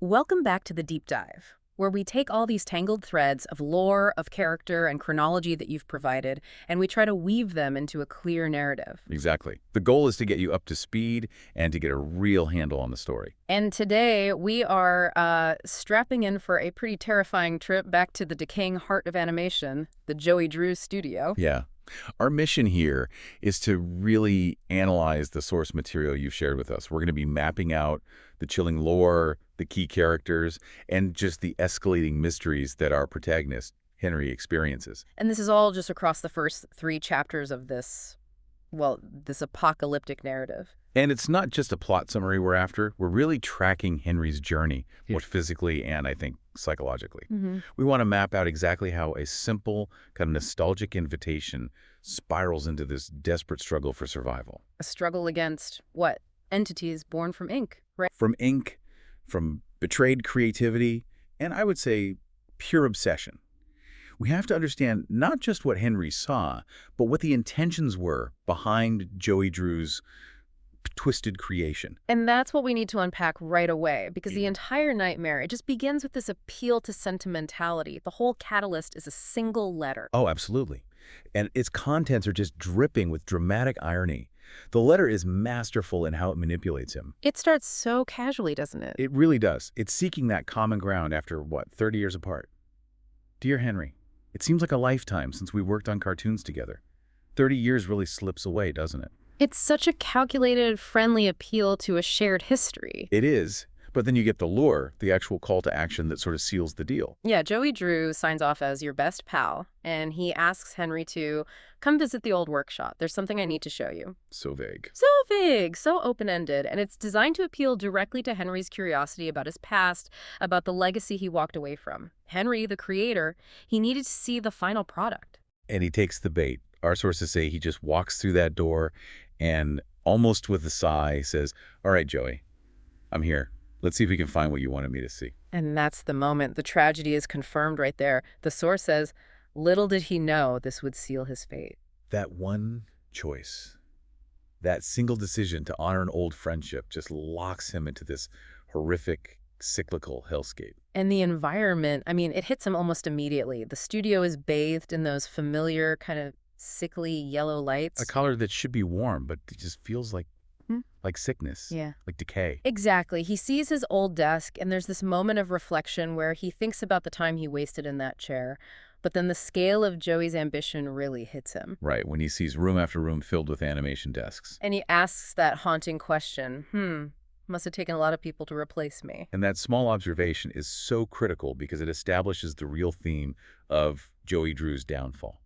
Welcome back to the deep dive, where we take all these tangled threads of lore, of character, and chronology that you've provided, and we try to weave them into a clear narrative. Exactly. The goal is to get you up to speed and to get a real handle on the story. And today we are strapping in for a pretty terrifying trip back to the decaying heart of animation, the Joey Drew studio. Yeah. Our mission here is to really analyze the source material you've shared with us. We're going to be mapping out the chilling lore, the key characters, and just the escalating mysteries that our protagonist, Henry, experiences. And this is all just across the first 3 chapters of this, well, this apocalyptic narrative. And it's not just a plot summary we're after. We're really tracking Henry's journey, both physically and, I think, psychologically. We want to map out exactly how a simple, kind of nostalgic invitation spirals into this desperate struggle for survival. A struggle against what? Entities born from ink, right? From ink, from betrayed creativity, and I would say pure obsession. We have to understand not just what Henry saw, but what the intentions were behind Joey Drew's twisted creation. And that's what we need to unpack right away, because the entire nightmare, it just begins with this appeal to sentimentality. The whole catalyst is a single letter. Oh, absolutely. And its contents are just dripping with dramatic irony. The letter is masterful in how it manipulates him. It starts so casually, doesn't it? It really does. It's seeking that common ground after, what, 30 years apart? Dear Henry, it seems like a lifetime since we worked on cartoons together. 30 years really slips away, doesn't it? It's such a calculated, friendly appeal to a shared history. It is. But then you get the lure, the actual call to action that sort of seals the deal. Yeah, Joey Drew signs off as your best pal, and he asks Henry to come visit the old workshop. There's something I need to show you. So vague. So vague, so open-ended, and it's designed to appeal directly to Henry's curiosity about his past, about the legacy he walked away from. Henry, the creator, he needed to see the final product. And he takes the bait. Our sources say he just walks through that door and almost with a sigh says, "All right, Joey, I'm here. Let's see if we can find what you wanted me to see." And that's the moment. The tragedy is confirmed right there. The source says, little did he know this would seal his fate. That one choice, that single decision to honor an old friendship just locks him into this horrific, cyclical hellscape. And the environment, I mean, it hits him almost immediately. The studio is bathed in those familiar kind of sickly yellow lights. A color that should be warm, but it just feels like sickness, Yeah. like decay. Exactly. He sees his old desk, and there's this moment of reflection where he thinks about the time he wasted in that chair. But then the scale of Joey's ambition really hits him. Right, when he sees room after room filled with animation desks. And he asks that haunting question, must have taken a lot of people to replace me. And that small observation is so critical because it establishes the real theme of Joey Drew's downfall.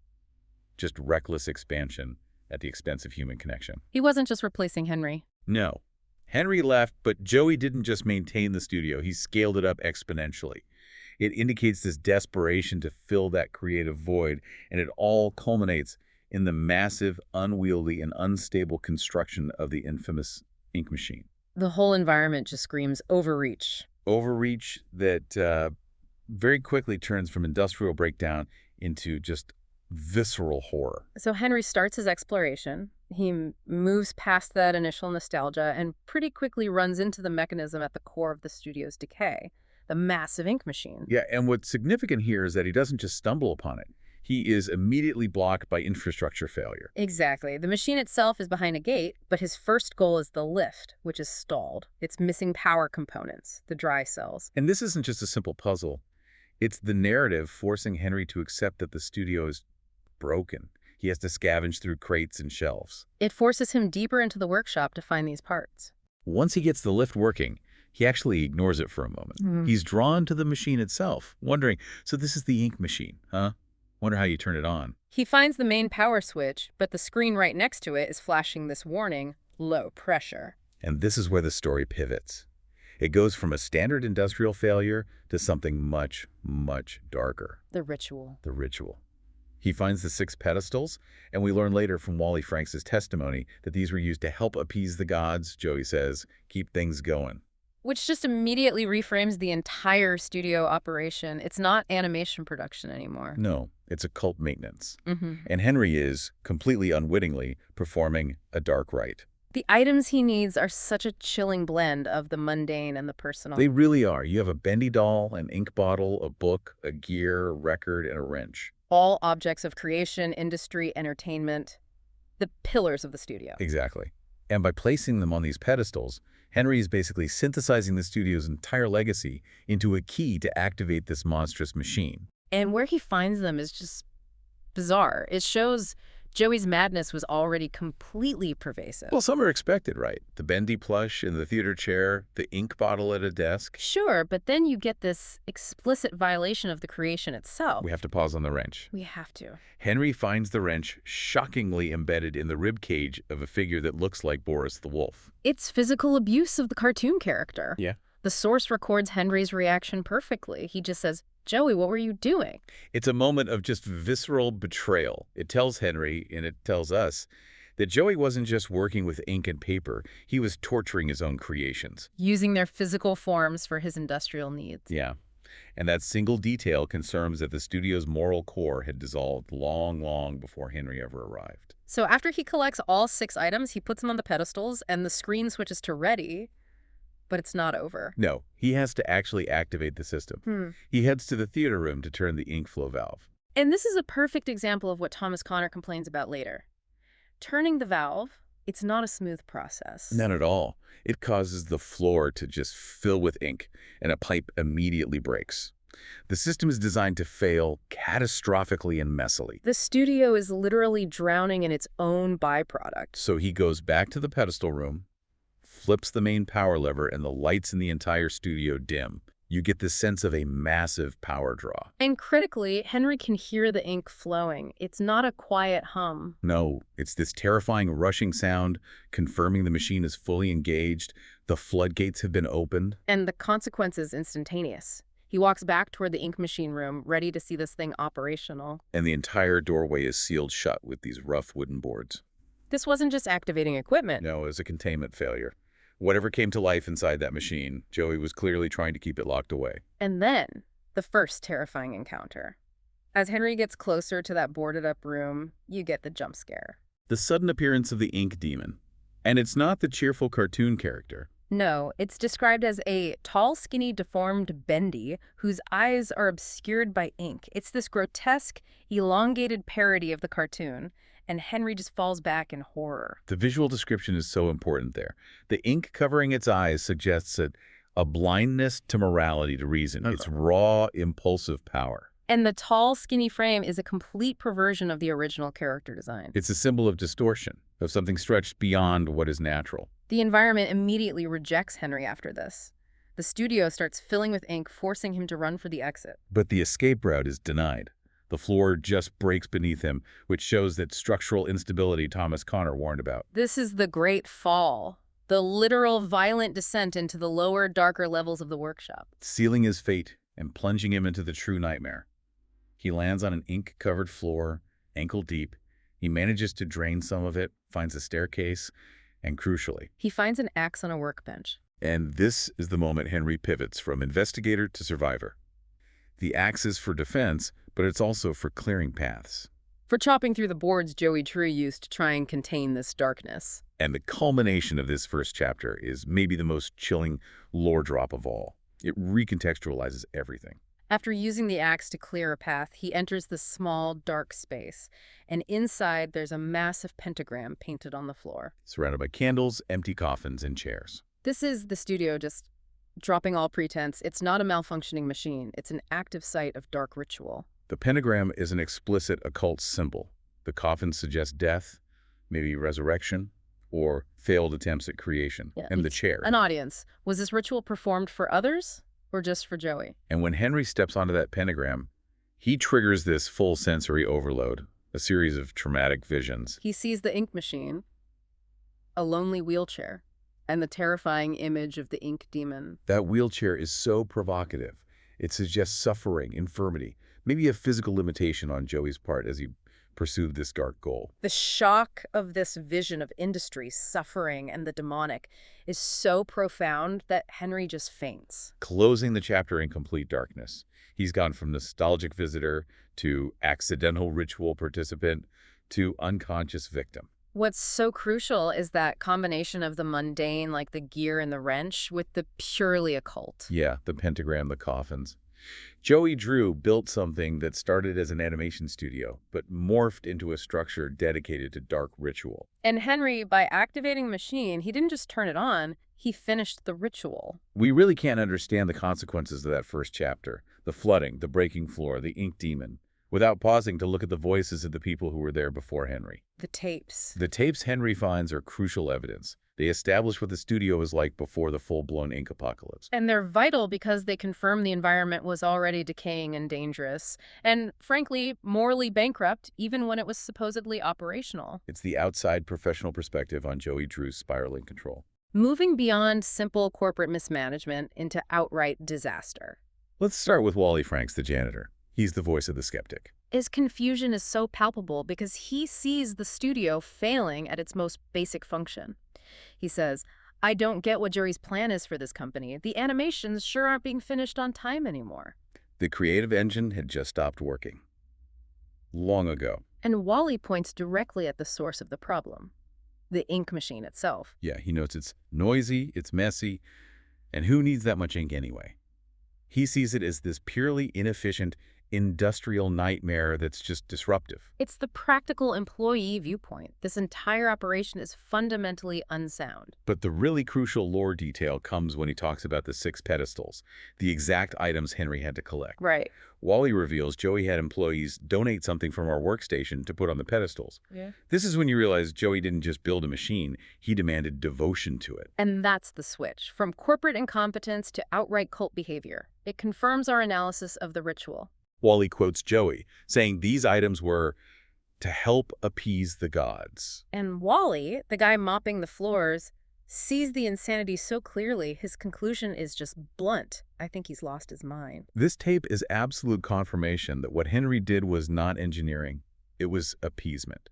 Just reckless expansion at the expense of human connection. He wasn't just replacing Henry. No. Henry left, but Joey didn't just maintain the studio. He scaled it up exponentially. It indicates this desperation to fill that creative void, and it all culminates in the massive, unwieldy, and unstable construction of the infamous ink machine. The whole environment just screams overreach. Overreach that very quickly turns from industrial breakdown into just visceral horror. So Henry starts his exploration. He moves past that initial nostalgia and pretty quickly runs into the mechanism at the core of the studio's decay, the massive ink machine. Yeah, and what's significant here is that he doesn't just stumble upon it. He is immediately blocked by infrastructure failure. Exactly. The machine itself is behind a gate, but his first goal is the lift, which is stalled. It's missing power components, the dry cells. And this isn't just a simple puzzle. It's the narrative forcing Henry to accept that the studio is broken. He has to scavenge through crates and shelves. It forces him deeper into the workshop to find these parts. Once he gets the lift working, he actually ignores it for a moment. He's drawn to the machine itself, wondering, so this is the ink machine, huh? Wonder how you turn it on. He finds the main power switch, but the screen right next to it is flashing this warning, low pressure. And this is where the story pivots. It goes from a standard industrial failure to something much, much darker. The ritual. The ritual. He finds the 6 pedestals, and we learn later from Wally Franks' testimony that these were used to help appease the gods, Joey says, keep things going. Which just immediately reframes the entire studio operation. It's not animation production anymore. No, it's occult maintenance. And Henry is, completely unwittingly, performing a dark rite. The items he needs are such a chilling blend of the mundane and the personal. They really are. You have a bendy doll, an ink bottle, a book, a gear, a record, and a wrench. All objects of creation, industry, entertainment, the pillars of the studio. Exactly. And by placing them on these pedestals, Henry is basically synthesizing the studio's entire legacy into a key to activate this monstrous machine. And where he finds them is just bizarre. It shows Joey's madness was already completely pervasive. Well, some are expected, right? The bendy plush in the theater chair, the ink bottle at a desk. Sure, but then you get this explicit violation of the creation itself. We have to pause on the wrench. We have to. Henry finds the wrench shockingly embedded in the rib cage of a figure that looks like Boris the Wolf. It's physical abuse of the cartoon character. Yeah. The source records Henry's reaction perfectly. He just says, "Joey, what were you doing?" It's a moment of just visceral betrayal. It tells Henry, and it tells us, that Joey wasn't just working with ink and paper, he was torturing his own creations. Using their physical forms for his industrial needs. Yeah. And that single detail confirms that the studio's moral core had dissolved long, long before Henry ever arrived. So after he collects all 6 items, he puts them on the pedestals, and the screen switches to ready. But it's not over. No, he has to actually activate the system. He heads to the theater room to turn the ink flow valve. And this is a perfect example of what Thomas Connor complains about later. Turning the valve, it's not a smooth process. None at all. It causes the floor to just fill with ink, and a pipe immediately breaks. The system is designed to fail catastrophically and messily. The studio is literally drowning in its own byproduct. So he goes back to the pedestal room, flips the main power lever, and the lights in the entire studio dim. You get this sense of a massive power draw. And critically, Henry can hear the ink flowing. It's not a quiet hum. No, it's this terrifying rushing sound, confirming the machine is fully engaged. The floodgates have been opened. And the consequence is instantaneous. He walks back toward the ink machine room, ready to see this thing operational. And the entire doorway is sealed shut with these rough wooden boards. This wasn't just activating equipment. No, it was a containment failure. Whatever came to life inside that machine, Joey was clearly trying to keep it locked away. And then, the first terrifying encounter. As Henry gets closer to that boarded-up room, you get the jump scare. The sudden appearance of the ink demon. And it's not the cheerful cartoon character. No, it's described as a tall, skinny, deformed Bendy whose eyes are obscured by ink. It's this grotesque, elongated parody of the cartoon, and Henry just falls back in horror. The visual description is so important there. The ink covering its eyes suggests a blindness to morality, to reason. It's raw, impulsive power. And the tall, skinny frame is a complete perversion of the original character design. It's a symbol of distortion, of something stretched beyond what is natural. The environment immediately rejects Henry after this. The studio starts filling with ink, forcing him to run for the exit. But the escape route is denied. The floor just breaks beneath him, which shows that structural instability Thomas Connor warned about. This is the Great Fall, the literal violent descent into the lower, darker levels of the workshop. Sealing his fate and plunging him into the true nightmare. He lands on an ink-covered floor, ankle deep. He manages to drain some of it, finds a staircase, and crucially, He finds an axe on a workbench. and this is the moment Henry pivots from investigator to survivor. The axe is for defense, but it's also for clearing paths. For chopping through the boards Joey True used to try and contain this darkness. And the culmination of this first chapter is maybe the most chilling lore drop of all. It recontextualizes everything. After using the axe to clear a path, he enters this small, dark space. And inside, there's a massive pentagram painted on the floor. Surrounded by candles, empty coffins, and chairs. This is the studio just dropping all pretense. It's not a malfunctioning machine. It's an active site of dark ritual. The pentagram is an explicit occult symbol. The coffins suggest death, maybe resurrection, or failed attempts at creation. Yeah, and the chair. An audience. Was this ritual performed for others or just for Joey? And when Henry steps onto that pentagram, he triggers this full sensory overload, a series of traumatic visions. He sees the ink machine, a lonely wheelchair, and the terrifying image of the ink demon. That wheelchair is so provocative. It suggests suffering, infirmity, maybe a physical limitation on Joey's part as he pursued this dark goal. The shock of this vision of industry, suffering, and the demonic is so profound that Henry just faints. Closing the chapter in complete darkness. He's gone from nostalgic visitor to accidental ritual participant to unconscious victim. What's so crucial is that combination of the mundane, like the gear and the wrench, with the purely occult. Yeah, the pentagram, the coffins. Joey Drew built something that started as an animation studio, but morphed into a structure dedicated to dark ritual. And Henry, by activating the machine, he didn't just turn it on, he finished the ritual. We really can't understand the consequences of that first chapter, the flooding, the breaking floor, the ink demon, without pausing to look at the voices of the people who were there before Henry. The tapes. The tapes Henry finds are crucial evidence. They establish what the studio was like before the full-blown ink apocalypse. And they're vital because they confirm the environment was already decaying and dangerous, and frankly, morally bankrupt, even when it was supposedly operational. It's the outside professional perspective on Joey Drew's spiraling control. Moving beyond simple corporate mismanagement into outright disaster. Let's start with Wally Franks, the janitor. He's the voice of the skeptic. His confusion is so palpable because he sees the studio failing at its most basic function. He says, I don't get what Joey's plan is for this company. The animations sure aren't being finished on time anymore. The creative engine had just stopped working. Long ago. And Wally points directly at the source of the problem, the ink machine itself. Yeah, he notes it's noisy, it's messy, and who needs that much ink anyway? He sees it as this purely inefficient, industrial nightmare that's just disruptive. It's the practical employee viewpoint. This entire operation is fundamentally unsound. But the really crucial lore detail comes when he talks about the 6 pedestals, the exact items Henry had to collect. Right. Wally reveals Joey had employees donate something from our workstation to put on the pedestals. Yeah. This is when you realize Joey didn't just build a machine, he demanded devotion to it. And that's the switch, from corporate incompetence to outright cult behavior. It confirms our analysis of the ritual. Wally quotes Joey, saying these items were to help appease the gods. And Wally, the guy mopping the floors, sees the insanity so clearly, his conclusion is just blunt. I think he's lost his mind. This tape is absolute confirmation that what Henry did was not engineering, it was appeasement.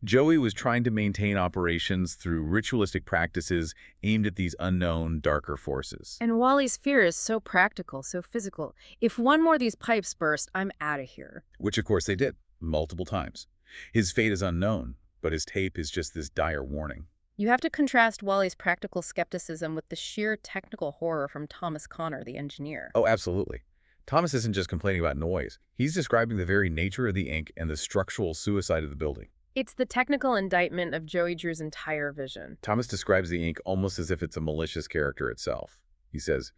Joey was trying to maintain operations through ritualistic practices aimed at these unknown, darker forces. And Wally's fear is so practical, so physical. If one more of these pipes burst, I'm out of here. Which, of course, they did, multiple times. His fate is unknown, but his tape is just this dire warning. You have to contrast Wally's practical skepticism with the sheer technical horror from Thomas Connor, the engineer. Oh, absolutely. Thomas isn't just complaining about noise. He's describing the very nature of the ink and the structural suicide of the building. It's the technical indictment of Joey Drew's entire vision. Thomas describes the ink almost as if it's a malicious character itself. He says,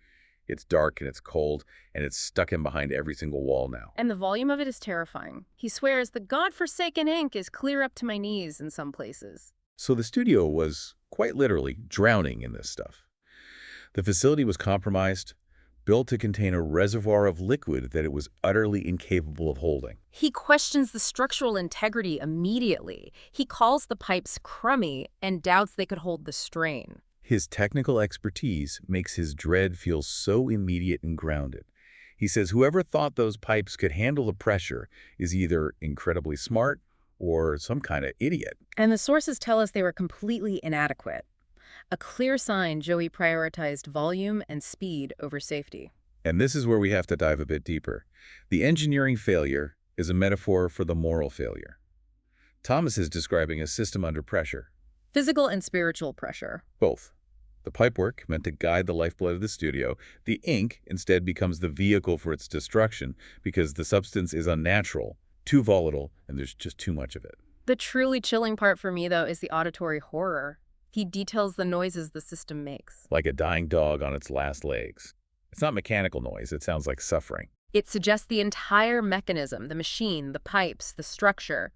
it's dark and it's cold, and it's stuck in behind every single wall now. And the volume of it is terrifying. He swears the godforsaken ink is clear up to my knees in some places. So the studio was, quite literally, drowning in this stuff. The facility was compromised, built to contain a reservoir of liquid that it was utterly incapable of holding. He questions the structural integrity immediately. He calls the pipes crummy and doubts they could hold the strain. His technical expertise makes his dread feel so immediate and grounded. He says whoever thought those pipes could handle the pressure is either incredibly smart or some kind of idiot. And the sources tell us they were completely inadequate. A clear sign Joey prioritized volume and speed over safety. And this is where we have to dive a bit deeper. The engineering failure is a metaphor for the moral failure. Thomas is describing a system under pressure. Physical and spiritual pressure. Both. The pipework, meant to guide the lifeblood of the studio, the ink instead becomes the vehicle for its destruction because the substance is unnatural, too volatile, and there's just too much of it. The truly chilling part for me, though, is the auditory horror. He details the noises the system makes. Like a dying dog on its last legs. It's not mechanical noise, it sounds like suffering. It suggests the entire mechanism, the machine, the pipes, the structure,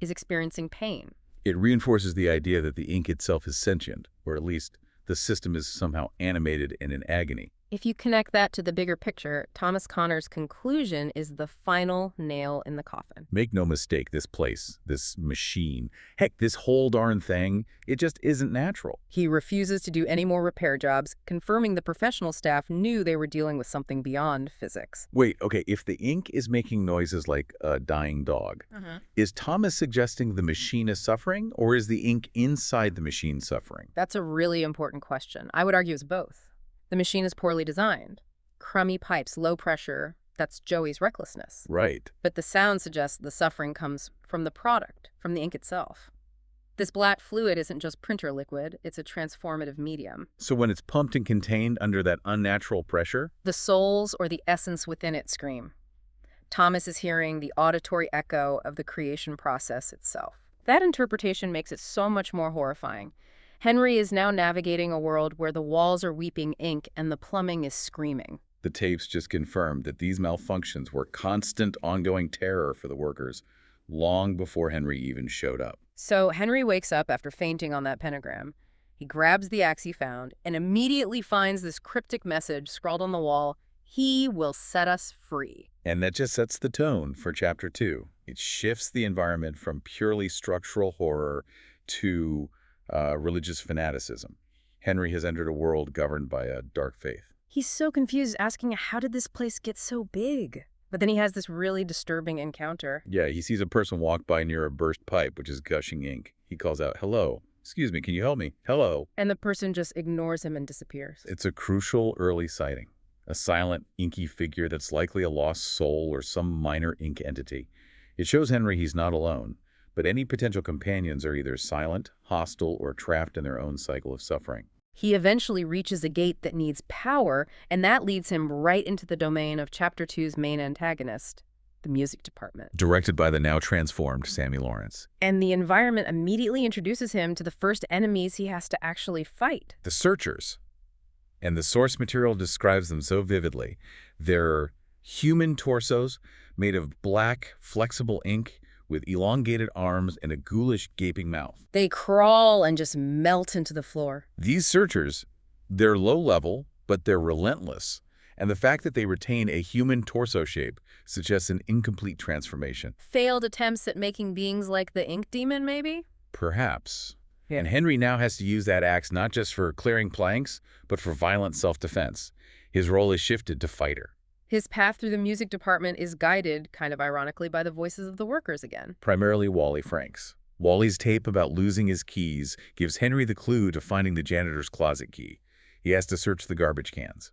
is experiencing pain. It reinforces the idea that the ink itself is sentient, or at least the system is somehow animated and in agony. If you connect that to the bigger picture, Thomas Connor's conclusion is the final nail in the coffin. Make no mistake, this place, this machine, heck, this whole darn thing, it just isn't natural. He refuses to do any more repair jobs, confirming the professional staff knew they were dealing with something beyond physics. Wait, okay, if the ink is making noises like a dying dog, is Thomas suggesting the machine is suffering, or is the ink inside the machine suffering? That's a really important question. I would argue it's both. The machine is poorly designed. Crummy pipes, low pressure, that's Joey's recklessness. Right. But the sound suggests the suffering comes from the product, from the ink itself. This black fluid isn't just printer liquid, it's a transformative medium. So when it's pumped and contained under that unnatural pressure, The souls or the essence within it scream. Thomas is hearing the auditory echo of the creation process itself. That interpretation makes it so much more horrifying. Henry is now navigating a world where the walls are weeping ink and the plumbing is screaming. the tapes just confirmed that these malfunctions were constant, ongoing terror for the workers long before Henry even showed up. So Henry wakes up after fainting on that pentagram. He grabs the axe he found and immediately finds this cryptic message scrawled on the wall: "He will set us free." And that just sets the tone for Chapter 2. It shifts the environment from purely structural horror to religious fanaticism. Henry has entered a world governed by a dark faith. He's so confused, asking, how did this place get so big? But then he has this really disturbing encounter. Yeah, he sees a person walk by near a burst pipe, which is gushing ink. He calls out, "Hello. Excuse me, can you help me? Hello." And the person just ignores him and disappears. It's a crucial early sighting. A silent, inky figure that's likely a lost soul or some minor ink entity. It shows Henry he's not alone, but any potential companions are either silent, hostile, or trapped in their own cycle of suffering. He eventually reaches a gate that needs power, and that leads him right into the domain of Chapter 2's main antagonist, the music department. Directed by the now transformed Sammy Lawrence. And the environment immediately introduces him to the first enemies he has to actually fight. The Searchers. And the source material describes them so vividly. They're human torsos made of black, flexible ink with elongated arms and a ghoulish, gaping mouth. They crawl and just melt into the floor. These Searchers, they're low level, but they're relentless. And the fact that they retain a human torso shape suggests an incomplete transformation. Failed attempts at making beings like the Ink Demon, maybe? Perhaps. Yeah. And Henry now has to use that axe not just for clearing planks, but for violent self-defense. His role is shifted to fighter. His path through the music department is guided, kind of ironically, by the voices of the workers again. Primarily Wally Franks. Wally's tape about losing his keys gives Henry the clue to finding the janitor's closet key. He has to search the garbage cans.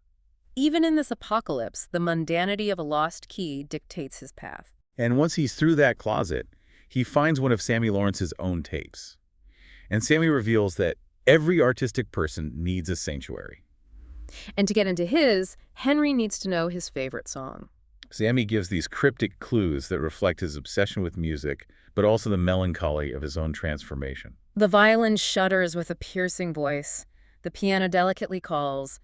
Even in this apocalypse, the mundanity of a lost key dictates his path. And once he's through that closet, he finds one of Sammy Lawrence's own tapes. And Sammy reveals that every artistic person needs a sanctuary. And to get into his, Henry needs to know his favorite song. Sammy gives these cryptic clues that reflect his obsession with music, but also the melancholy of his own transformation. The violin shudders with a piercing voice. The piano delicately calls.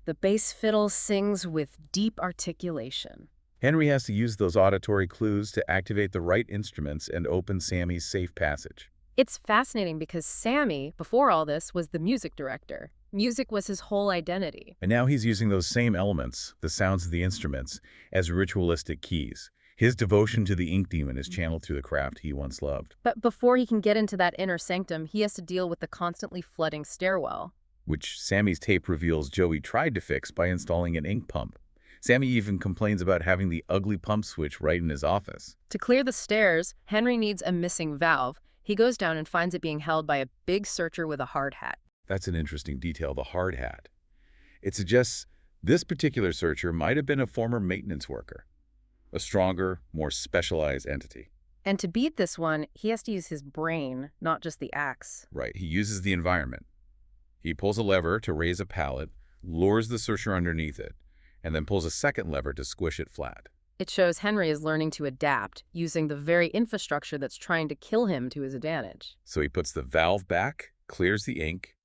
The bass fiddle sings with deep articulation. Henry has to use those auditory clues to activate the right instruments and open Sammy's safe passage. It's fascinating because Sammy, before all this, was the music director. Music was his whole identity. And now he's using those same elements, the sounds of the instruments, as ritualistic keys. His devotion to the Ink Demon is channeled through the craft he once loved. But before he can get into that inner sanctum, he has to deal with the constantly flooding stairwell. Which Sammy's tape reveals Joey tried to fix by installing an ink pump. Sammy even complains about having the ugly pump switch right in his office. To clear the stairs, Henry needs a missing valve. He goes down and finds it being held by a big searcher with a hard hat. That's an interesting detail, the hard hat. It suggests this particular searcher might have been a former maintenance worker, a stronger, more specialized entity. And to beat this one, he has to use his brain, not just the axe. Right, he uses the environment. He pulls a lever to raise a pallet, lures the searcher underneath it, and then pulls a second lever to squish it flat. It shows Henry is learning to adapt, using the very infrastructure that's trying to kill him to his advantage. So he puts the valve back, clears the ink,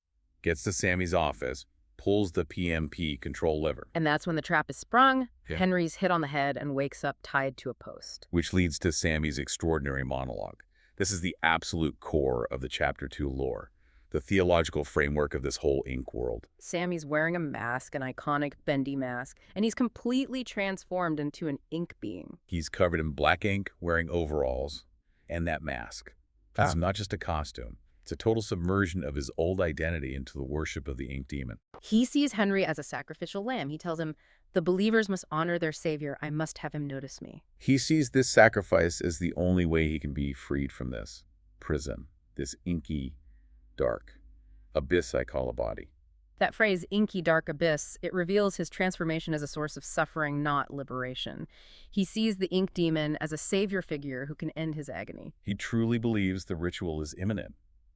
gets to Sammy's office, pulls the PMP control lever. And that's when the trap is sprung, Yeah. Henry's hit on the head and wakes up tied to a post. Which leads to Sammy's extraordinary monologue. This is the absolute core of the Chapter 2 lore, the theological framework of this whole ink world. Sammy's wearing a mask, an iconic bendy mask, and he's completely transformed into an ink being. He's covered in black ink, wearing overalls, and that mask. It's not just a costume. It's a total submersion of his old identity into the worship of the Ink Demon. He sees Henry as a sacrificial lamb. He tells him, "The believers must honor their savior. I must have him notice me." He sees this sacrifice as the only way he can be freed from this prison, this inky, dark abyss I call a body. That phrase, inky dark abyss, it reveals his transformation as a source of suffering, not liberation. He sees the Ink Demon as a savior figure who can end his agony. He truly believes the ritual is imminent.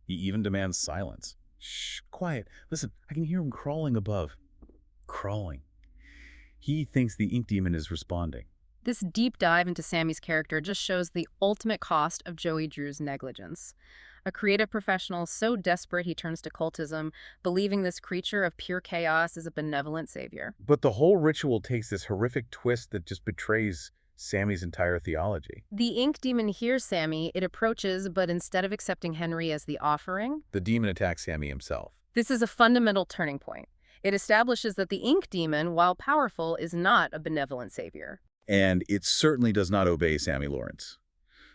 He even demands silence. Shh, quiet. Listen, I can hear him crawling above. Crawling. He thinks the ink demon is responding. This deep dive into Sammy's character just shows the ultimate cost of Joey Drew's negligence. A creative professional so desperate he turns to cultism, believing this creature of pure chaos is a benevolent savior. But the whole ritual takes this horrific twist that just betrays Sammy's entire theology. The ink demon hears Sammy, it approaches, but instead of accepting Henry as the offering, The demon attacks Sammy himself. this is a fundamental turning point. It establishes that the ink demon, while powerful, is not a benevolent savior. And it certainly does not obey Sammy Lawrence.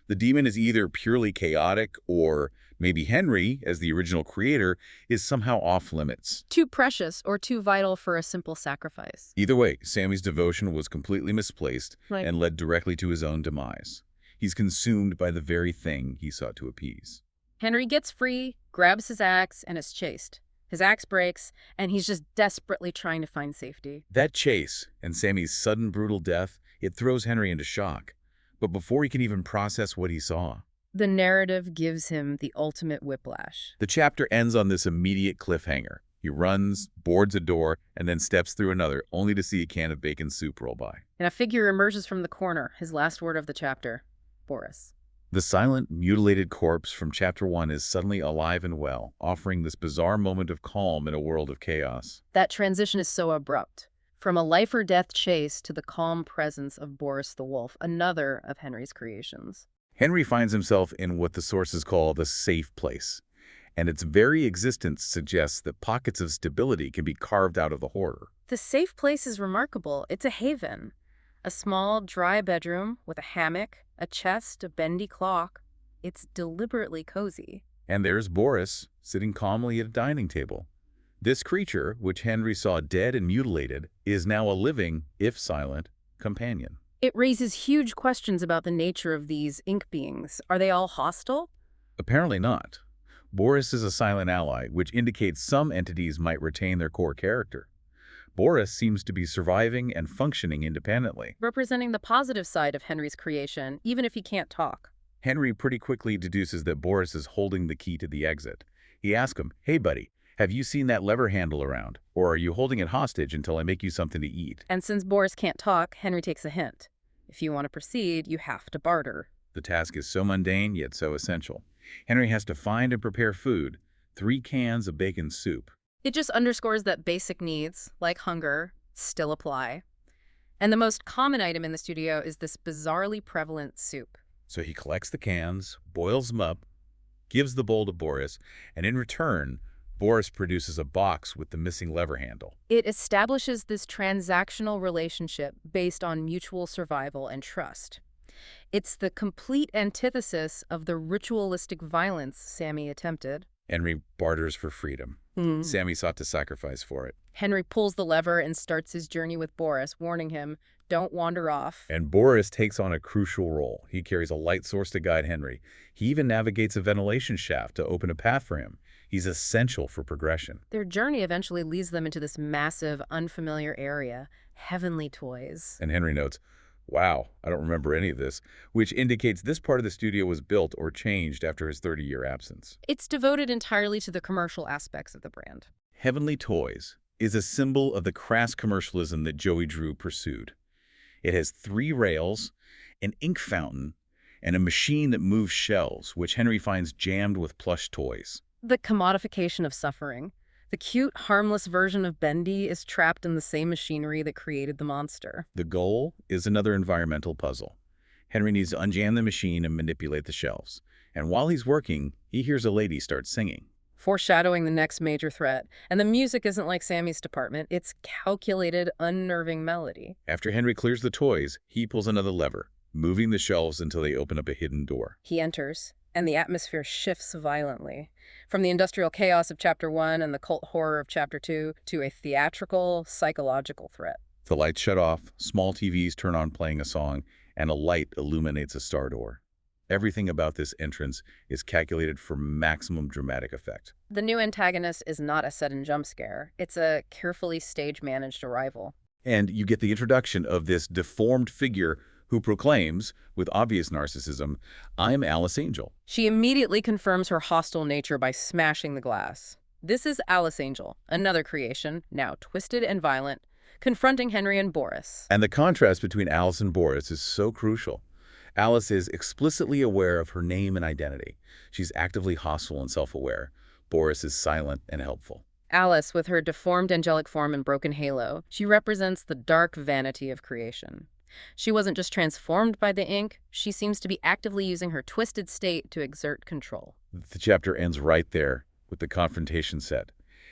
The demon is either purely chaotic or maybe Henry, as the original creator, is somehow off limits. Too precious or too vital for a simple sacrifice. Either way, Sammy's devotion was completely misplaced Right. and led directly to his own demise. He's consumed by the very thing he sought to appease. Henry gets free, grabs his axe, and is chased. His axe breaks, and he's just desperately trying to find safety. That chase and Sammy's sudden brutal death, it throws Henry into shock. But before he can even process what he saw, The narrative gives him the ultimate whiplash. the chapter ends on this immediate cliffhanger. He runs, boards a door, and then steps through another, only to see a can of bacon soup roll by. And a figure emerges from the corner, his last word of the chapter, Boris. The silent, mutilated corpse from Chapter 1 is suddenly alive and well, offering this bizarre moment of calm in a world of chaos. That transition is so abrupt. From a life-or-death chase to the calm presence of Boris the Wolf, another of Henry's creations. Henry finds himself in what the sources call the safe place, and its very existence suggests that pockets of stability can be carved out of the horror. The safe place is remarkable. It's a haven. A small, dry bedroom with a hammock, a chest, a bendy clock. It's deliberately cozy. And there's Boris, sitting calmly at a dining table. This creature, which Henry saw dead and mutilated, is now a living, if silent, companion. It raises huge questions about the nature of these ink beings. Are they all hostile? Apparently not. Boris is a silent ally, which indicates some entities might retain their core character. Boris seems to be surviving and functioning independently. Representing the positive side of Henry's creation, even if he can't talk. Henry pretty quickly deduces that Boris is holding the key to the exit. He asks him, "Hey buddy, have you seen that lever handle around? Or are you holding it hostage until I make you something to eat?" And since Boris can't talk, Henry takes a hint. If you want to proceed, you have to barter. The task is so mundane, yet so essential. Henry has to find and prepare food, 3 cans of bacon soup. It just underscores that basic needs, like hunger, still apply. And the most common item in the studio is this bizarrely prevalent soup. So he collects the cans, boils them up, gives the bowl to Boris, and in return, Boris produces a box with the missing lever handle. It establishes this transactional relationship based on mutual survival and trust. It's the complete antithesis of the ritualistic violence Sammy attempted. Henry barters for freedom. Sammy sought to sacrifice for it. Henry pulls the lever and starts his journey with Boris, warning him, don't wander off. And Boris takes on a crucial role. He carries a light source to guide Henry. He even navigates a ventilation shaft to open a path for him. He's essential for progression. Their journey eventually leads them into this massive, unfamiliar area, heavenly toys. And Henry notes, "Wow, I don't remember any of this," which indicates this part of the studio was built or changed after his 30-year absence. It's devoted entirely to the commercial aspects of the brand. Heavenly Toys is a symbol of the crass commercialism that Joey Drew pursued. It has 3 rails, an ink fountain, and a machine that moves shelves, which Henry finds jammed with plush toys. The commodification of suffering. The cute, harmless version of Bendy is trapped in the same machinery that created the monster. The goal is another environmental puzzle. Henry needs to unjam the machine and manipulate the shelves. And while he's working, he hears a lady start singing. Foreshadowing the next major threat. And the music isn't like Sammy's department. It's calculated, unnerving melody. After Henry clears the toys, he pulls another lever, moving the shelves until they open up a hidden door. He enters, and the atmosphere shifts violently. From the industrial chaos of Chapter 1 and the cult horror of Chapter 2 to a theatrical, psychological threat. The lights shut off, small TVs turn on playing a song, and a light illuminates a star door. Everything about this entrance is calculated for maximum dramatic effect. The new antagonist is not a sudden jump scare. It's a carefully stage-managed arrival. And you get the introduction of this deformed figure who proclaims, with obvious narcissism, "I'm Alice Angel." She immediately confirms her hostile nature by smashing the glass. This is Alice Angel, another creation, now twisted and violent, confronting Henry and Boris. And the contrast between Alice and Boris is so crucial. Alice is explicitly aware of her name and identity. She's actively hostile and self-aware. Boris is silent and helpful. Alice, with her deformed angelic form and broken halo, she represents the dark vanity of creation. She wasn't just transformed by the ink, she seems to be actively using her twisted state to exert control. The chapter ends right there, with the confrontation set.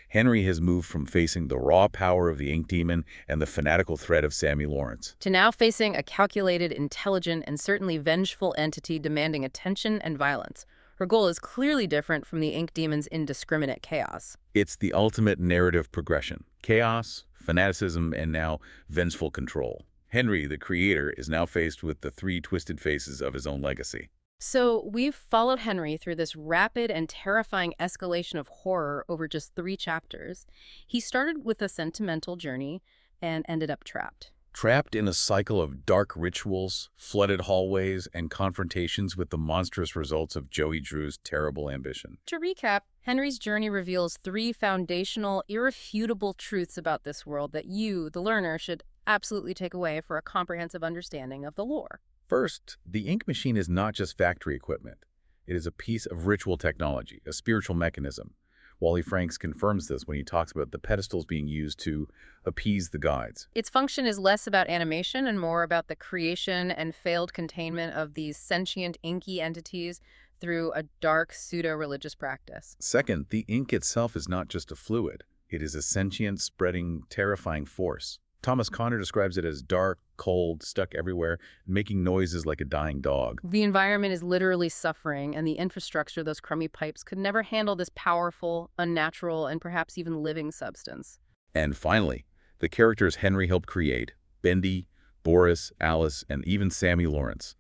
Henry has moved from facing the raw power of the ink demon and the fanatical threat of Sammy Lawrence To now facing a calculated, intelligent, and certainly vengeful entity demanding attention and violence. Her goal is clearly different from the ink demon's indiscriminate chaos. It's the ultimate narrative progression. Chaos, fanaticism, and now vengeful control. Henry, the creator, is now faced with the three twisted faces of his own legacy. So we've followed Henry through this rapid and terrifying escalation of horror over just 3 chapters. He started with a sentimental journey and ended up trapped. Trapped in a cycle of dark rituals, flooded hallways, and confrontations with the monstrous results of Joey Drew's terrible ambition. To recap, Henry's journey reveals 3 foundational, irrefutable truths about this world that you, the learner, should absolutely take away for a comprehensive understanding of the lore. First, the ink machine is not just factory equipment. It is a piece of ritual technology, a spiritual mechanism. Wally Franks confirms this when he talks about the pedestals being used to appease the gods. Its function is less about animation and more about the creation and failed containment of these sentient, inky entities through a dark, pseudo-religious practice. Second, the ink itself is not just a fluid. It is a sentient, spreading, terrifying force. Thomas Connor describes it as dark, cold, stuck everywhere, making noises like a dying dog. The environment is literally suffering, and the infrastructure, those crummy pipes, could never handle this powerful, unnatural, and perhaps even living substance. And finally, the characters Henry helped create, Bendy, Boris, Alice, and even Sammy Lawrence,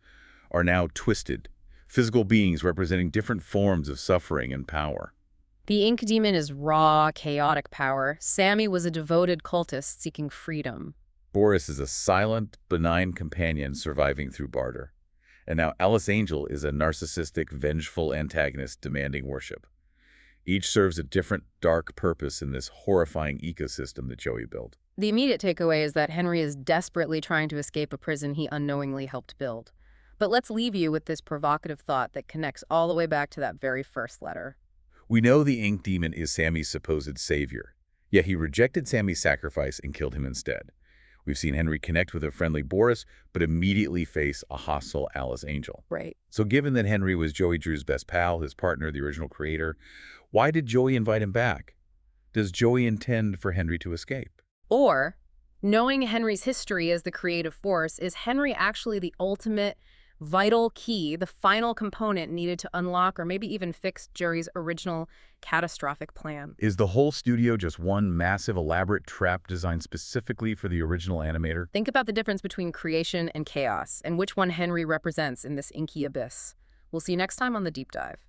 are now twisted, physical beings representing different forms of suffering and power. The ink demon is raw, chaotic power. Sammy was a devoted cultist seeking freedom. Boris is a silent, benign companion surviving through barter. And now Alice Angel is a narcissistic, vengeful antagonist demanding worship. Each serves a different, dark purpose in this horrifying ecosystem that Joey built. The immediate takeaway is that Henry is desperately trying to escape a prison he unknowingly helped build. But let's leave you with this provocative thought that connects all the way back to that very first letter. We know the ink demon is Sammy's supposed savior, yet he rejected Sammy's sacrifice and killed him instead. We've seen Henry connect with a friendly Boris, but immediately face a hostile Alice Angel. Right. So given that Henry was Joey Drew's best pal, his partner, the original creator, why did Joey invite him back? Does Joey intend for Henry to escape? Or, knowing Henry's history as the creative force, is Henry actually the ultimate vital key, the final component needed to unlock or maybe even fix Jerry's original catastrophic plan? Is the whole studio just one massive, elaborate trap designed specifically for the original animator? Think about the difference between creation and chaos, and which one Henry represents in this inky abyss. We'll see you next time on The Deep Dive.